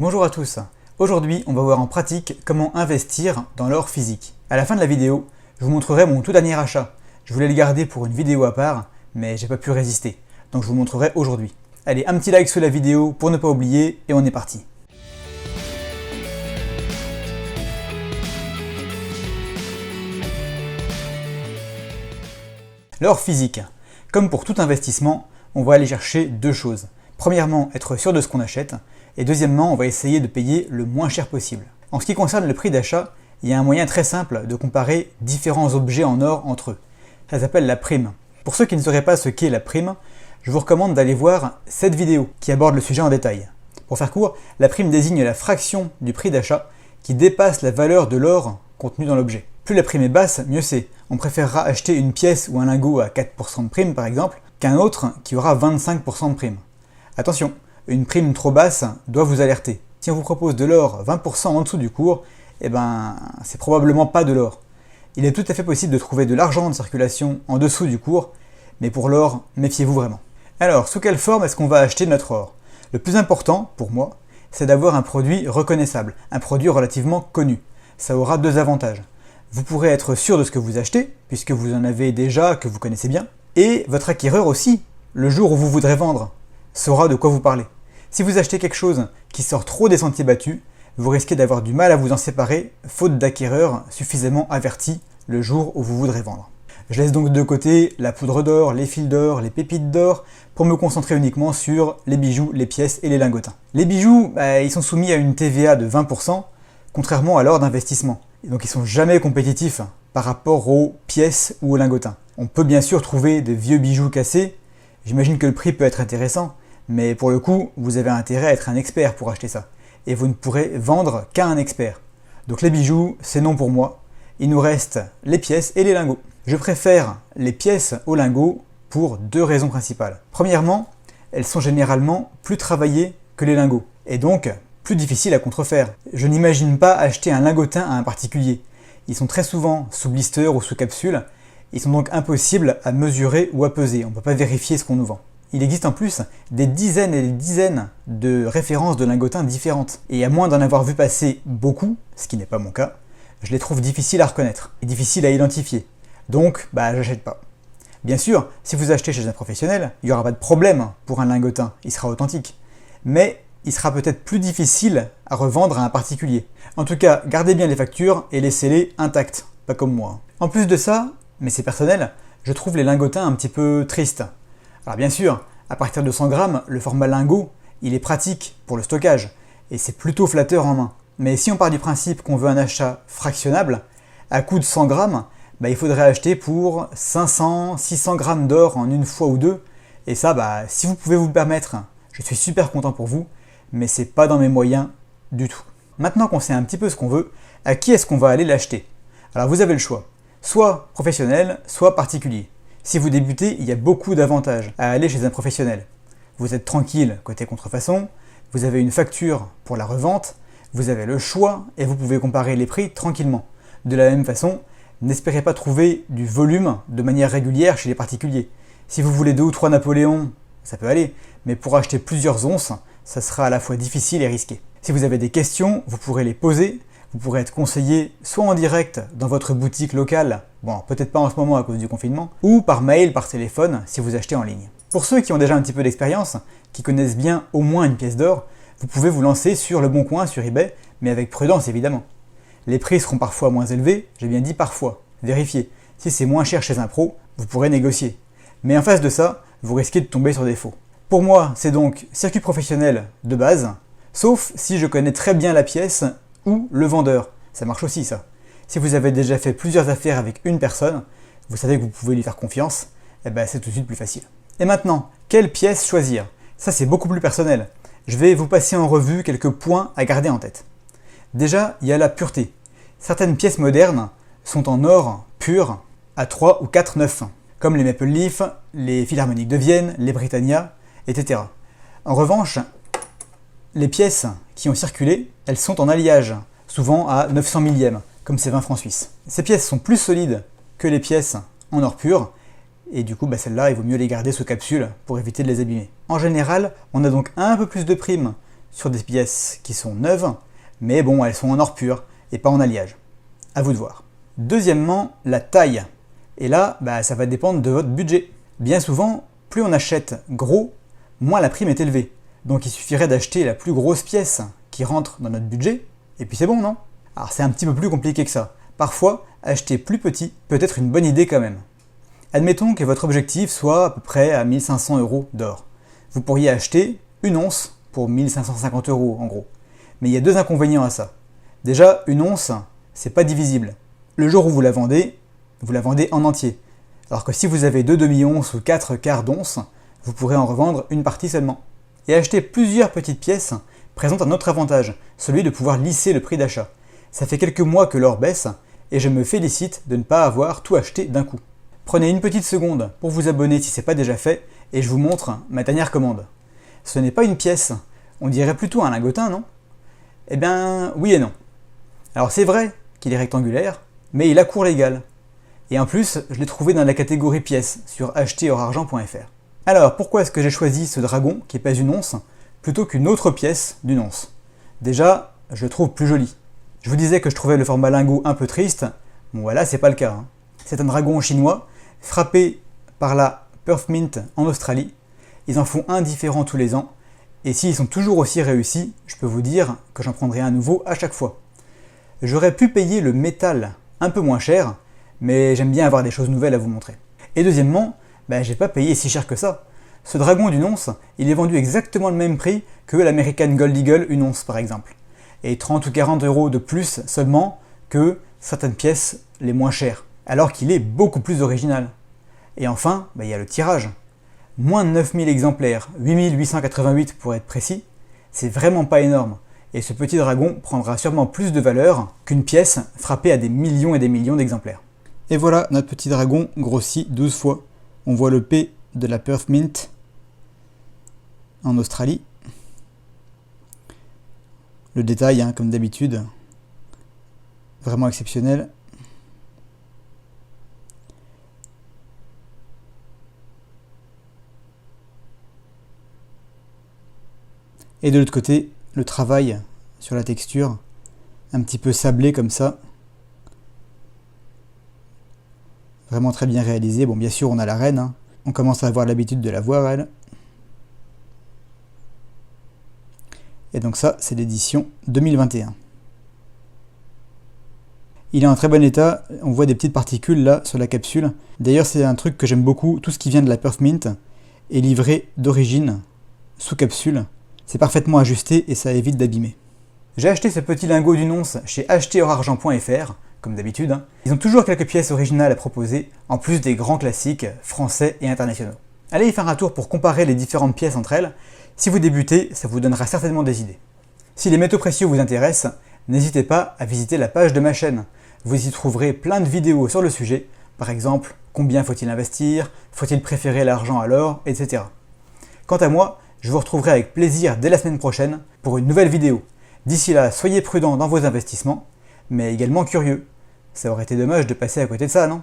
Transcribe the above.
Bonjour à tous, aujourd'hui on va voir en pratique comment investir dans l'or physique. À la fin de la vidéo, je vous montrerai mon tout dernier achat. Je voulais le garder pour une vidéo à part, mais j'ai pas pu résister, donc je vous le montrerai aujourd'hui. Allez, un petit like sous la vidéo pour ne pas oublier, et on est parti. L'or physique. Comme pour tout investissement, on va aller chercher deux choses. Premièrement, être sûr de ce qu'on achète, et deuxièmement, on va essayer de payer le moins cher possible. En ce qui concerne le prix d'achat, il y a un moyen très simple de comparer différents objets en or entre eux. Ça s'appelle la prime. Pour ceux qui ne sauraient pas ce qu'est la prime, je vous recommande d'aller voir cette vidéo qui aborde le sujet en détail. Pour faire court, la prime désigne la fraction du prix d'achat qui dépasse la valeur de l'or contenu dans l'objet. Plus la prime est basse, mieux c'est. On préférera acheter une pièce ou un lingot à 4% de prime par exemple, qu'un autre qui aura 25% de prime. Attention, une prime trop basse doit vous alerter. Si on vous propose de l'or 20% en dessous du cours, c'est probablement pas de l'or. Il est tout à fait possible de trouver de l'argent en circulation en dessous du cours, mais pour l'or, méfiez-vous vraiment. Alors, sous quelle forme est-ce qu'on va acheter notre or? Le plus important, pour moi, c'est d'avoir un produit reconnaissable, un produit relativement connu. Ça aura deux avantages. Vous pourrez être sûr de ce que vous achetez, puisque vous en avez déjà, que vous connaissez bien, et votre acquéreur aussi, le jour où vous voudrez vendre, saura de quoi vous parlez. Si vous achetez quelque chose qui sort trop des sentiers battus, vous risquez d'avoir du mal à vous en séparer, faute d'acquéreurs suffisamment avertis le jour où vous voudrez vendre. Je laisse donc de côté la poudre d'or, les fils d'or, les pépites d'or, pour me concentrer uniquement sur les bijoux, les pièces et les lingotins. Les bijoux, ils sont soumis à une TVA de 20%, contrairement à l'or d'investissement. Donc ils sont jamais compétitifs par rapport aux pièces ou aux lingotins. On peut bien sûr trouver des vieux bijoux cassés, j'imagine que le prix peut être intéressant, mais pour le coup, vous avez intérêt à être un expert pour acheter ça. Et vous ne pourrez vendre qu'à un expert. Donc les bijoux, c'est non pour moi. Il nous reste les pièces et les lingots. Je préfère les pièces aux lingots pour deux raisons principales. Premièrement, elles sont généralement plus travaillées que les lingots, et donc plus difficiles à contrefaire. Je n'imagine pas acheter un lingotin à un particulier. Ils sont très souvent sous blister ou sous capsule, ils sont donc impossibles à mesurer ou à peser, on ne peut pas vérifier ce qu'on nous vend. Il existe en plus des dizaines et des dizaines de références de lingotins différentes. Et à moins d'en avoir vu passer beaucoup, ce qui n'est pas mon cas, je les trouve difficiles à reconnaître et difficiles à identifier. Donc, j'achète pas. Bien sûr, si vous achetez chez un professionnel, il n'y aura pas de problème pour un lingotin, il sera authentique. Mais il sera peut-être plus difficile à revendre à un particulier. En tout cas, gardez bien les factures et laissez-les intactes, pas comme moi. En plus de ça, mais c'est personnel, je trouve les lingotins un petit peu tristes. Alors bien sûr, à partir de 100 grammes, le format lingot, il est pratique pour le stockage, et c'est plutôt flatteur en main. Mais si on part du principe qu'on veut un achat fractionnable, à coût de 100 grammes, il faudrait acheter pour 500, 600 grammes d'or en une fois ou deux, et ça, si vous pouvez vous le permettre, je suis super content pour vous, mais c'est pas dans mes moyens du tout. Maintenant qu'on sait un petit peu ce qu'on veut, à qui est-ce qu'on va aller l'acheter? Alors vous avez le choix, soit professionnel, soit particulier. Si vous débutez, il y a beaucoup d'avantages à aller chez un professionnel. Vous êtes tranquille côté contrefaçon, vous avez une facture pour la revente, vous avez le choix et vous pouvez comparer les prix tranquillement. De la même façon, n'espérez pas trouver du volume de manière régulière chez les particuliers. Si vous voulez 2 ou 3 Napoléons, ça peut aller, mais pour acheter plusieurs onces, ça sera à la fois difficile et risqué. Si vous avez des questions, vous pourrez les poser. Vous pourrez être conseillé soit en direct dans votre boutique locale, peut-être pas en ce moment à cause du confinement, ou par mail, par téléphone si vous achetez en ligne. Pour ceux qui ont déjà un petit peu d'expérience, qui connaissent bien au moins une pièce d'or, vous pouvez vous lancer sur Le Bon Coin, sur eBay, mais avec prudence évidemment. Les prix seront parfois moins élevés, j'ai bien dit parfois. Vérifiez, si c'est moins cher chez un pro, vous pourrez négocier. Mais en face de ça, vous risquez de tomber sur des faux. Pour moi, c'est donc circuit professionnel de base, sauf si je connais très bien la pièce ou le vendeur. Ça marche aussi ça. Si vous avez déjà fait plusieurs affaires avec une personne, vous savez que vous pouvez lui faire confiance, c'est tout de suite plus facile. Et maintenant, quelle pièce choisir? Ça c'est beaucoup plus personnel. Je vais vous passer en revue quelques points à garder en tête. Déjà, il y a la pureté. Certaines pièces modernes sont en or pur à 3 ou 4 9, comme les Maple Leaf, les Philharmoniques de Vienne, les Britannia, etc. En revanche, les pièces qui ont circulé, elles sont en alliage, souvent à 900 millièmes, comme ces 20 francs suisses. Ces pièces sont plus solides que les pièces en or pur, et du coup celles-là, il vaut mieux les garder sous capsule pour éviter de les abîmer. En général, on a donc un peu plus de prime sur des pièces qui sont neuves, mais bon, elles sont en or pur et pas en alliage. À vous de voir. Deuxièmement, la taille. Et là, ça va dépendre de votre budget. Bien souvent, plus on achète gros, moins la prime est élevée. Donc il suffirait d'acheter la plus grosse pièce qui rentre dans notre budget, et puis c'est bon, non? Alors c'est un petit peu plus compliqué que ça. Parfois, acheter plus petit peut être une bonne idée quand même. Admettons que votre objectif soit à peu près à 1500 € d'or. Vous pourriez acheter une once pour 1550 € en gros. Mais il y a deux inconvénients à ça. Déjà, une once, c'est pas divisible. Le jour où vous la vendez en entier. Alors que si vous avez 2 demi-onces ou 4 quarts d'once, vous pourrez en revendre une partie seulement. Et acheter plusieurs petites pièces présente un autre avantage, celui de pouvoir lisser le prix d'achat. Ça fait quelques mois que l'or baisse, et je me félicite de ne pas avoir tout acheté d'un coup. Prenez une petite seconde pour vous abonner si ce n'est pas déjà fait, et je vous montre ma dernière commande. Ce n'est pas une pièce, on dirait plutôt un lingotin, non? Eh bien, oui et non. Alors c'est vrai qu'il est rectangulaire, mais il a cours légal. Et en plus, je l'ai trouvé dans la catégorie pièces sur acheterorargent.fr. Alors, pourquoi est-ce que j'ai choisi ce dragon qui pèse une once plutôt qu'une autre pièce d'une once? Déjà, je le trouve plus joli. Je vous disais que je trouvais le format lingot un peu triste. Bon voilà, c'est pas le cas. C'est un dragon chinois frappé par la Perth Mint en Australie. Ils en font un différent tous les ans. Et s'ils sont toujours aussi réussis, je peux vous dire que j'en prendrai un nouveau à chaque fois. J'aurais pu payer le métal un peu moins cher, mais j'aime bien avoir des choses nouvelles à vous montrer. Et deuxièmement, j'ai pas payé si cher que ça. Ce dragon d'une once, il est vendu exactement le même prix que l'American Gold Eagle une once par exemple. Et 30 ou 40 € de plus seulement que certaines pièces les moins chères. Alors qu'il est beaucoup plus original. Et enfin, il y a le tirage. Moins de 9000 exemplaires, 8888 pour être précis, c'est vraiment pas énorme. Et ce petit dragon prendra sûrement plus de valeur qu'une pièce frappée à des millions et des millions d'exemplaires. Et voilà, notre petit dragon grossit 12 fois. On voit le P de la Perth Mint en Australie. Le détail, comme d'habitude, vraiment exceptionnel. Et de l'autre côté, le travail sur la texture, un petit peu sablé comme ça. Vraiment très bien réalisé. Bon, bien sûr, on a la reine. On commence à avoir l'habitude de la voir, elle. Et donc ça, c'est l'édition 2021. Il est en très bon état. On voit des petites particules là sur la capsule. D'ailleurs, c'est un truc que j'aime beaucoup. Tout ce qui vient de la Perth Mint est livré d'origine sous capsule. C'est parfaitement ajusté et ça évite d'abîmer. J'ai acheté ce petit lingot d'une once chez acheterorargent.fr, comme d'habitude. Ils ont toujours quelques pièces originales à proposer, en plus des grands classiques français et internationaux. Allez y faire un tour pour comparer les différentes pièces entre elles. Si vous débutez, ça vous donnera certainement des idées. Si les métaux précieux vous intéressent, n'hésitez pas à visiter la page de ma chaîne. Vous y trouverez plein de vidéos sur le sujet, par exemple, combien faut-il investir, faut-il préférer l'argent à l'or, etc. Quant à moi, je vous retrouverai avec plaisir dès la semaine prochaine pour une nouvelle vidéo. D'ici là, soyez prudents dans vos investissements, mais également curieux. Ça aurait été dommage de passer à côté de ça, non ?